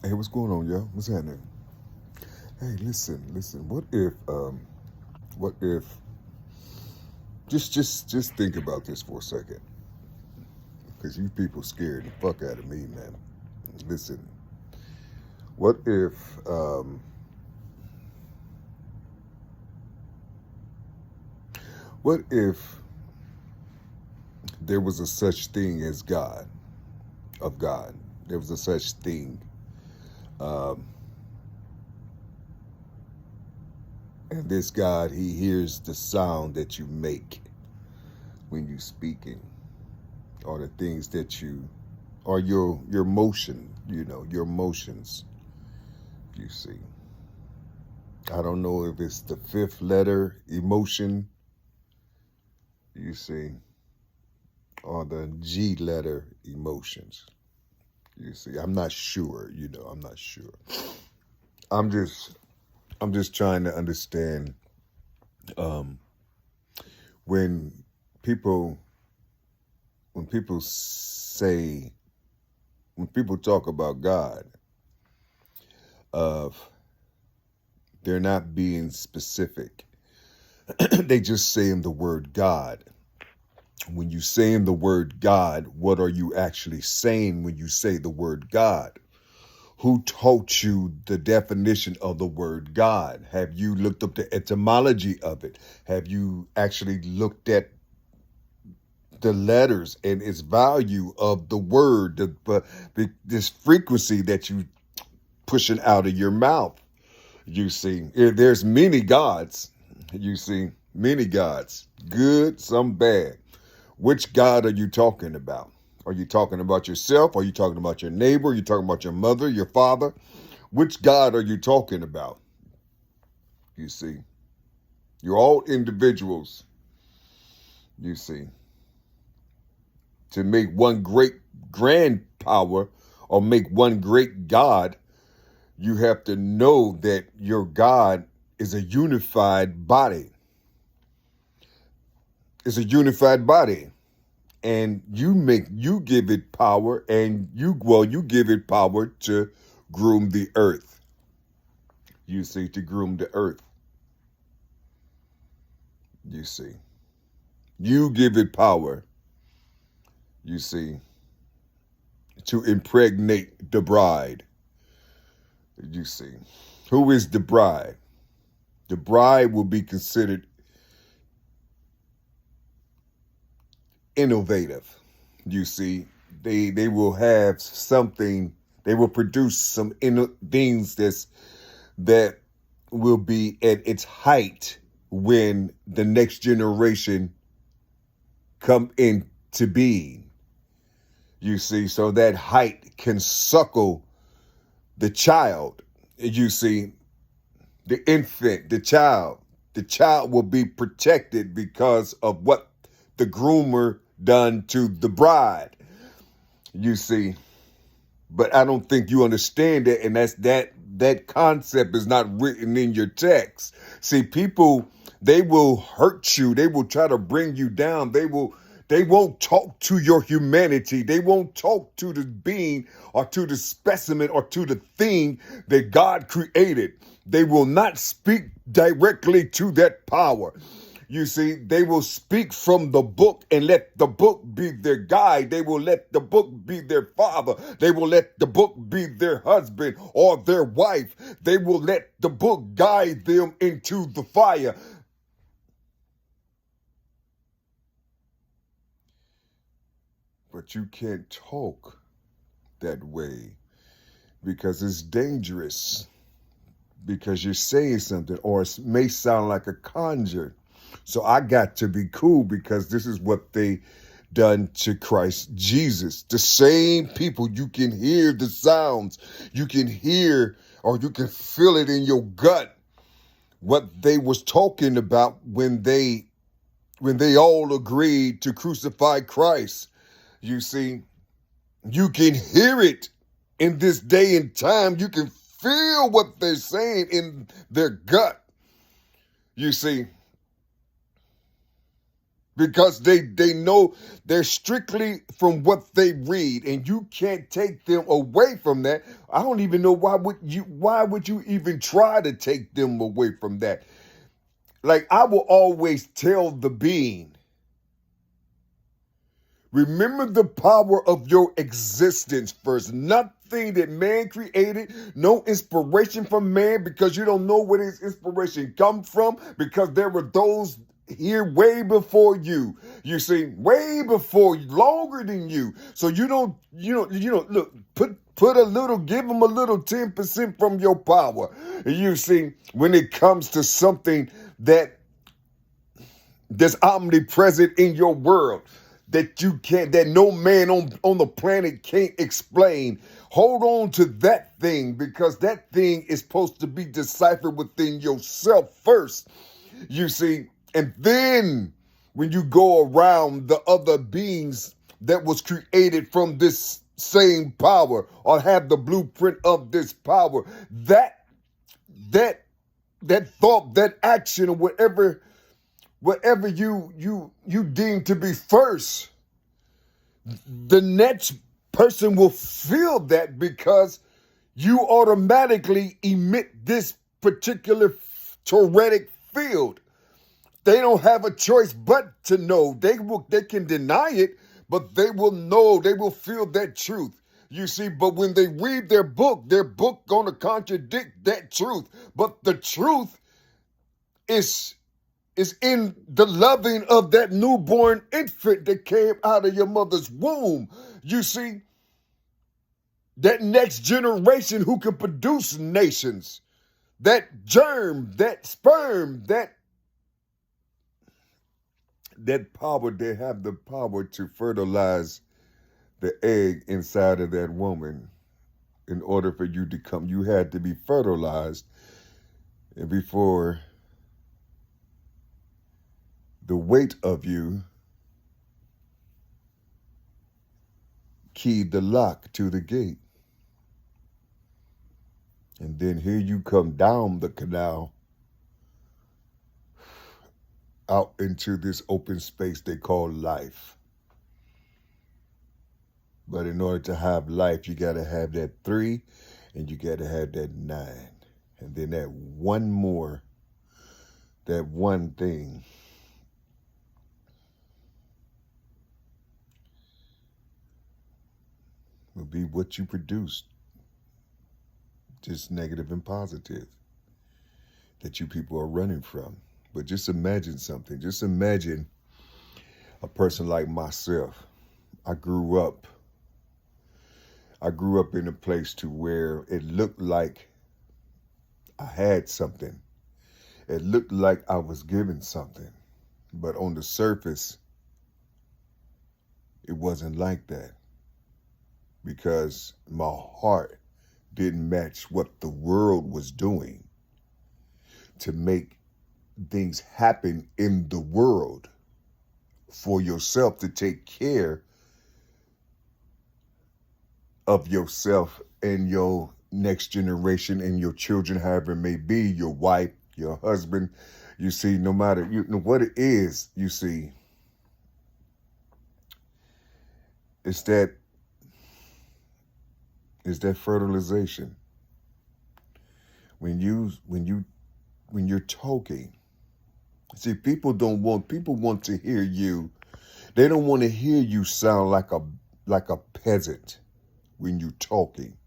Hey, what's going on, y'all? What's happening? Hey, listen. What if? Just think about this for a second, because you people scared the fuck out of me, man. Listen, what if? What if there was a such thing as God, of God? There was a such thing, um, and this God, He hears the sound that you make when you speaking, or the things that you, or your motion, your emotions. You see, I don't know if it's the fifth letter emotion. You see, or the G letter emotions. You see, I'm not sure. I'm not sure. I'm just I'm just trying to understand um, when people when people say when people talk about God, of they're not being specific. They just saying the word God. When you saying the word God, what are you actually saying when you say the word God? Who taught you the definition of the word God? Have you looked up the etymology of it? Have you actually looked at the letters and its value of the word, this frequency that you pushing out of your mouth? You see, there's many gods. You see, many gods, good, some bad. Which God are you talking about? Are you talking about yourself? Are you talking about your neighbor? Are you talking about your mother, your father? Which God are you talking about? You see, you're all individuals. You see, to make one great grand power or make one great God, you have to know that your God is a unified body. It's a unified body. And you give it power, and you give it power to groom the earth. You see, to groom the earth. You see, you give it power. You see, to impregnate the bride. You see, who is the bride? The bride will be considered innovative. You see, they will have something. They will produce some things that will be at its height when the next generation come into being. You see, so that height can suckle the child. You see, the infant, the child. The child will be protected because of what the groomer done to the bride. You see, but I don't think you understand it, and that concept is not written in your text. See, people, they will hurt you. They will try to bring you down. They won't talk to your humanity. They won't talk to the being or to the specimen or to the thing that God created. They will not speak directly to that power. You see, they will speak from the book and let the book be their guide. They will let the book be their father. They will let the book be their husband or their wife. They will let the book guide them into the fire. But you can't talk that way because it's dangerous, because you're saying something, or it may sound like a conjure. So I got to be cool, because this is what they done to Christ Jesus. The same people, you can hear the sounds, you can hear, or you can feel it in your gut, what they was talking about when they all agreed to crucify Christ. You see, you can hear it in this day and time. You can feel what they're saying in their gut. You see, because they know they're strictly from what they read, and you can't take them away from that. I don't even know why would you even try to take them away from that? Like, I will always tell the being, remember the power of your existence first. Nothing that man created, no inspiration from man, because you don't know where his inspiration come from, because there were those here way before you. You see, way before you, longer than you. So you don't look, put a little, give them a little 10% from your power. You see, when it comes to something that's omnipresent in your world, that no man on the planet can't explain. Hold on to that thing, because that thing is supposed to be deciphered within yourself first. You see, and then when you go around the other beings that was created from this same power, or have the blueprint of this power, that thought, that action, or whatever you deem to be first, the next person will feel that, because you automatically emit this particular torredic field. They don't have a choice but to know. They can deny it, but they will know, they will feel that truth. You see, but when they read their book gonna contradict that truth. But the truth is in the loving of that newborn infant that came out of your mother's womb. You see, that next generation who can produce nations, that germ, that sperm, that power, they have the power to fertilize the egg inside of that woman. In order for you to come, you had to be fertilized. And before the weight of you keyed the lock to the gate. And then here you come down the canal out into this open space they call life. But in order to have life, you got to have that 3, and you got to have that 9. And then that one thing will be what you produced. Just negative and positive that you people are running from. But just imagine something. Just imagine a person like myself. I grew up in a place to where it looked like I had something. It looked like I was given something. But on the surface, it wasn't like that. Because my heart didn't match what the world was doing to make things happen in the world for yourself, to take care of yourself and your next generation and your children, however it may be, your wife, your husband. You see, no matter what it is, you see, it's that fertilization. When you're talking, see, people want to hear you. They don't want to hear you sound like a peasant when you're talking.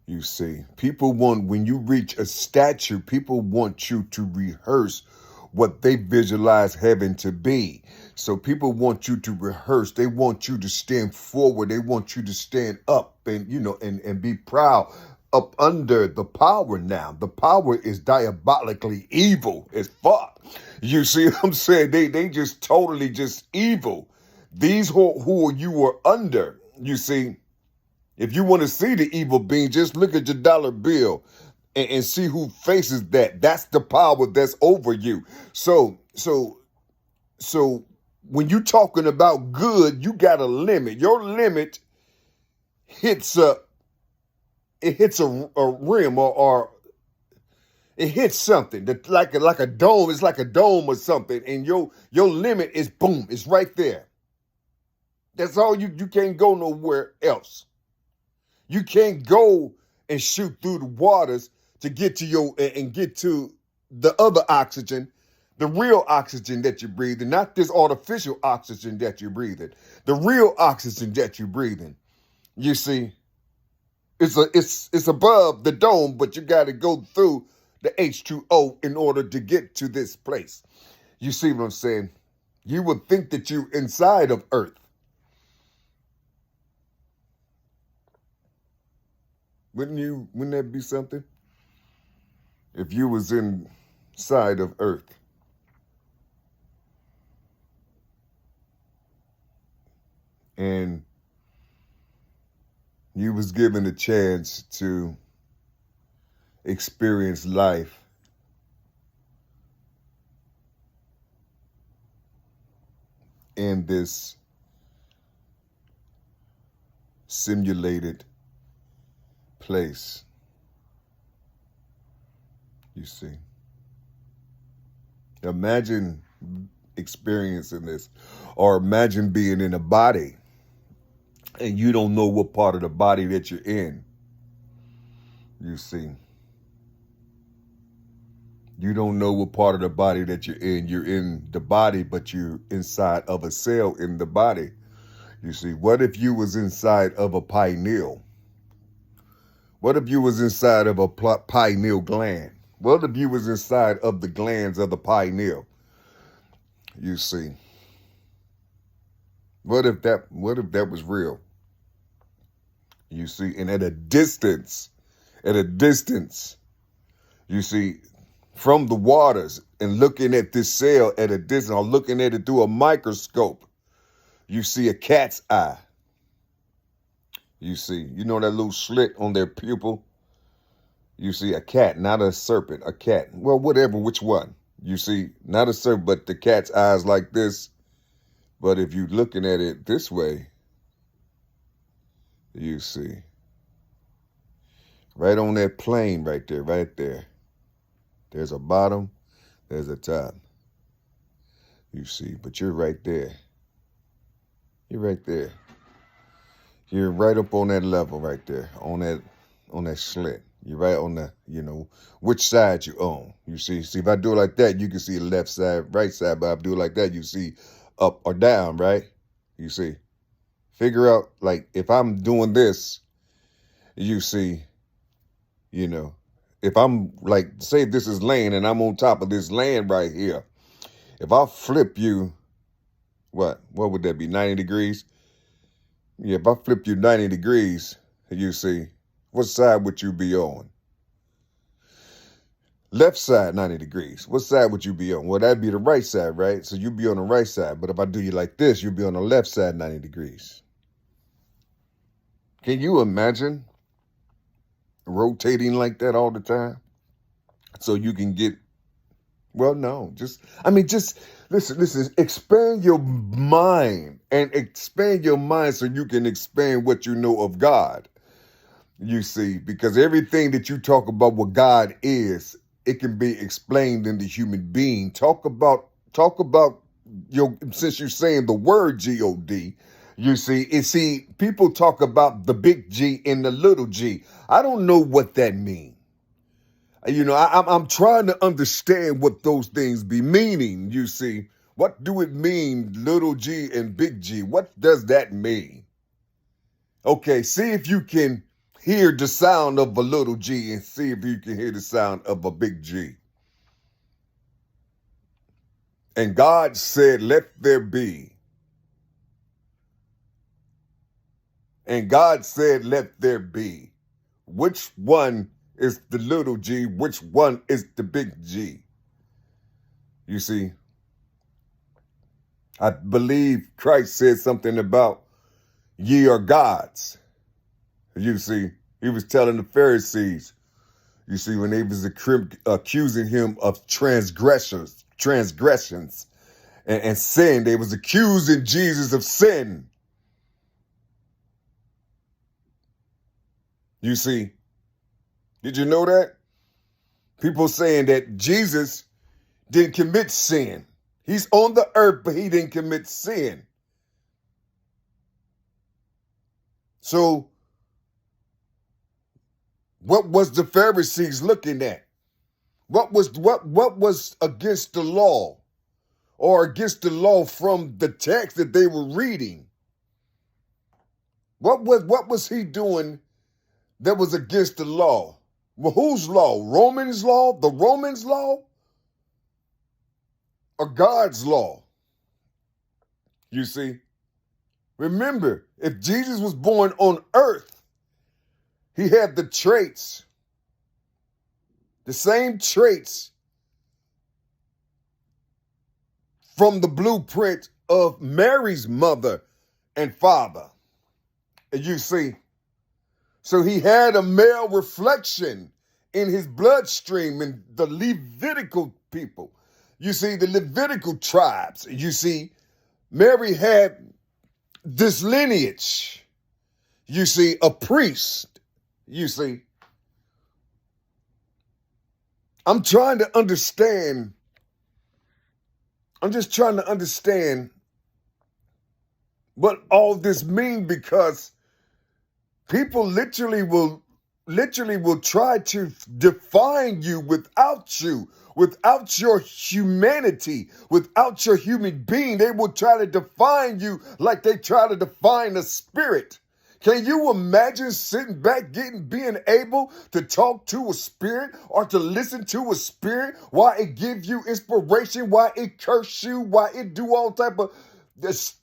You see, when you reach a stature, people want you to rehearse what they visualize heaven to be. So people want you to rehearse. They want you to stand forward. They want you to stand up and be proud up under the power now. The power is diabolically evil as fuck. You see what I'm saying? They just totally just evil. These who you are under, you see, if you want to see the evil being, just look at your dollar bill and see who faces that. That's the power that's over you. So when you're talking about good, you got a limit. Your limit hits a rim or It hits something that like a dome. It's like a dome or something, and your limit is boom. It's right there. That's all you can't go nowhere else. You can't go and shoot through the waters to get to your and get to the other oxygen, the real oxygen that you're breathing, not this artificial oxygen that you're breathing. The real oxygen that you're breathing. You see, it's above the dome, but you got to go through the H2O in order to get to this place. You see what I'm saying? You would think that you're inside of Earth. Wouldn't that be something? If you was inside of Earth. And you was given a chance to experience life in this simulated place. You see. Imagine experiencing this, or imagine being in a body and you don't know what part of the body that you're in. You see. You don't know what part of the body that you're in. You're in the body, but you're inside of a cell in the body. You see, what if you was inside of a pineal? What if you was inside of a pineal gland? What if you was inside of the glands of the pineal? You see. What if that was real? You see, and at a distance, you see, from the waters and looking at this cell at a distance or looking at it through a microscope, you see a cat's eye. You see, you know that little slit on their pupil? You see a cat, not a serpent, a cat. Well, whatever, which one? You see, not a serpent, but the cat's eyes like this. But if you're looking at it this way, you see, right on that plane right there. There's a bottom, there's a top. You see, but you're right there. You're right there. You're right up on that level right there, on that slit. You're right on the, which side you on. You see, if I do it like that, you can see the left side, right side, but if I do it like that, you see up or down, right? You see. Figure out, like, if I'm doing this, you see, if I'm, like, say this is land and I'm on top of this land right here. If I flip you, what would that be, 90 degrees? Yeah, if I flip you 90 degrees, you see, what side would you be on? Left side, 90 degrees. What side would you be on? Well, that'd be the right side, right? So you'd be on the right side. But if I do you like this, you'll be on the left side, 90 degrees. Can you imagine rotating like that all the time? So you can get, well, no, just listen, expand your mind so you can expand what you know of God. You see, because everything that you talk about what God is, it can be explained in the human being. Talk about since you're saying the word God, you see, people talk about the big G and the little g. I don't know what that means. I'm trying to understand what those things be meaning. You see, what do it mean, little g and big G? What does that mean? Okay, see if you can hear the sound of a little g and see if you can hear the sound of a big G. And God said, let there be. And God said, let there be. Which one is the little g? Which one is the big G? You see, I believe Christ said something about ye are gods. You see, he was telling the Pharisees, you see, when they was accusing him of transgressions and sin, they was accusing Jesus of sin. You see, did you know that? People saying that Jesus didn't commit sin. He's on the earth, but he didn't commit sin. So what was the Pharisees looking at? What was against the law, or against the law from the text that they were reading? What was he doing that was against the law? Well, whose law? Romans law? The Romans law? Or God's law? You see? Remember, if Jesus was born on earth, he had the traits, the same traits from the blueprint of Mary's mother and father. And you see, so he had a male reflection in his bloodstream in the Levitical people. You see, the Levitical tribes. You see, Mary had this lineage. You see, a priest. You see, I'm trying to understand. I'm just trying to understand what all this means, because people literally will try to define you, without your humanity, without your human being. They will try to define you like they try to define a spirit. Can you imagine sitting back, being able to talk to a spirit or to listen to a spirit, why it gives you inspiration, why it curse you, why it do all type of,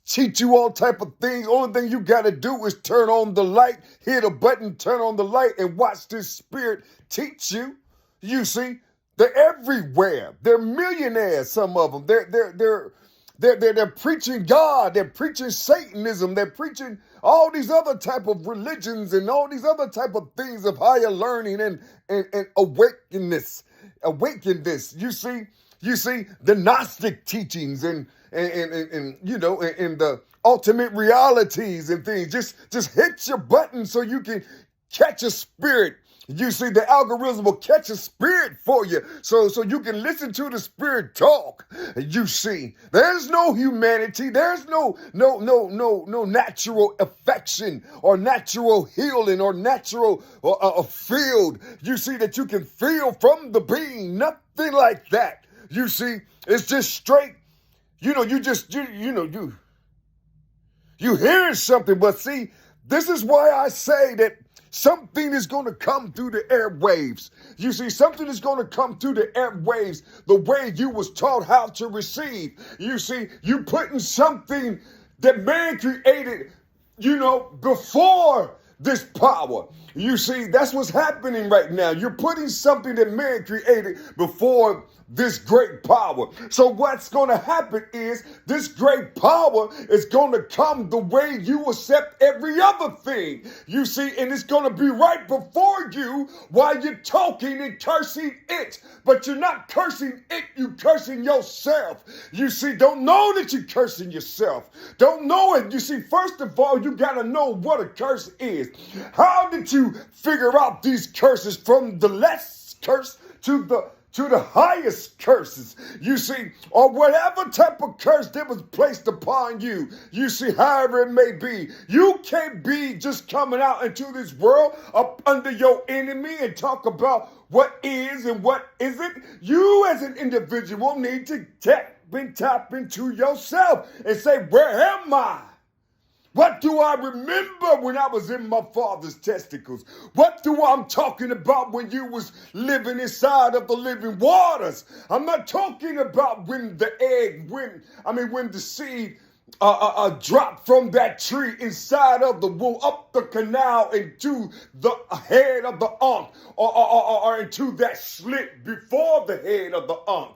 teach you all type of things? Only thing you got to do is turn on the light, hit a button, turn on the light, and watch this spirit teach you. You see, they're everywhere. They're millionaires. Some of them. They're preaching God. They're preaching Satanism. They're preaching all these other type of religions and all these other type of things of higher learning and awakeness. You see the Gnostic teachings and you know, and the ultimate realities and things. Just hit your button so you can catch a spirit. You see, the algorithm will catch a spirit for you, so you can listen to the spirit talk. You see, there's no humanity, there's no natural affection or natural healing or natural field. You see, that you can feel from the being, nothing like that. You see, it's just straight. You hearing something, but see, this is why I say that something is going to come through the airwaves. You see, something is going to come through the airwaves the way you was taught how to receive. You see, you putting something that man created, before this power. You see, that's what's happening right now. You're putting something that man created before this great power. So what's going to happen is this great power is going to come the way you accept every other thing. You see, and it's going to be right before you while you're talking and cursing it. But you're not cursing it, you're cursing yourself. You see, don't know that you're cursing yourself. Don't know it. You see, first of all, you got to know what a curse is. How did you figure out these curses from the less curse to the highest curses, you see, or whatever type of curse that was placed upon you, you see, however it may be, you can't be just coming out into this world up under your enemy and talk about what is and what isn't. You as an individual need to tap into yourself and say, where am I? What do I remember when I was in my father's testicles? What do I'm talking about when you was living inside of the living waters? I'm not talking about when the seed dropped from that tree inside of the womb, up the canal into the head of the ankh, or into that slit before the head of the ankh.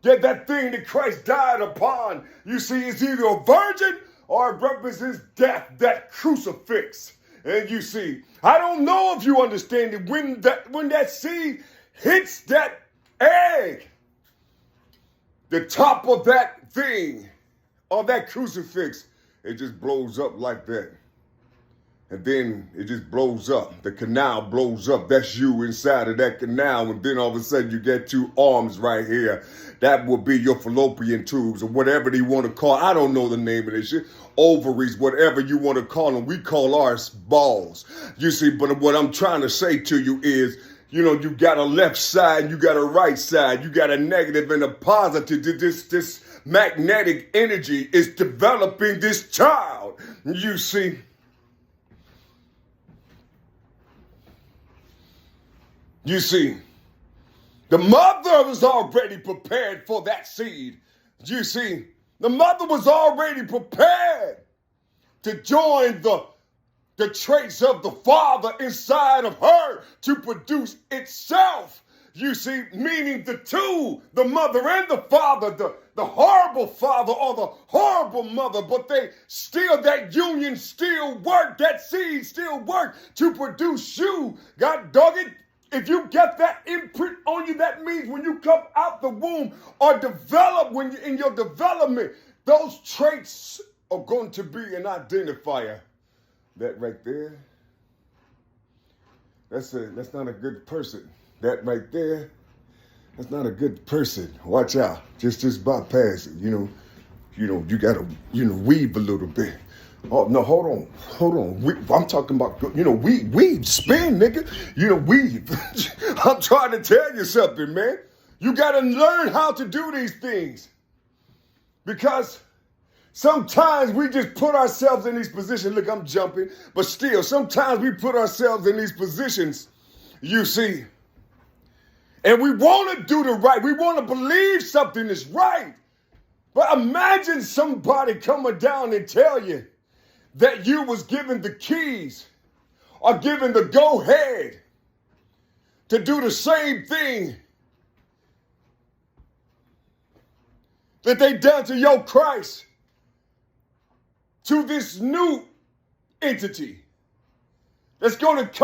That thing that Christ died upon, you see, is either a virgin or it represents death, that crucifix. And you see, I don't know if you understand it, when that seed hits that egg, the top of that thing, or that crucifix, it just blows up like that. And then it just blows up. The canal blows up. That's you inside of that canal. And then all of a sudden you get two arms right here. That will be your fallopian tubes or whatever they want to call. I don't know the name of this shit. Ovaries, whatever you want to call them. We call ours balls. You see, but what I'm trying to say to you is, you know, you got a left side, you got a right side, you got a negative and a positive. This magnetic energy is developing this child. You see. You see, the mother was already prepared for that seed. You see, the mother was already prepared to join the traits of the father inside of her to produce itself. You see, meaning the two, the mother and the father, the horrible father or the horrible mother, but they still, that union still worked, that seed still worked to produce you. God dog it. If you get that imprint on you, that means when you come out the womb or develop, when you're in your development, those traits are going to be an identifier. That right there, that's not a good person. That right there, that's not a good person. Watch out. Just bypass it. You gotta, weave a little bit. Oh, no, hold on. I'm talking about, weave, spin, nigga. Weave. I'm trying to tell you something, man. You got to learn how to do these things. Because sometimes we just put ourselves in these positions. Look, I'm jumping. But still, sometimes we put ourselves in these positions, you see. And we want to do the right. We want to believe something is right. But imagine somebody coming down and tell you that you was given the keys or given the go-ahead to do the same thing that they done to your Christ, to this new entity that's going to come.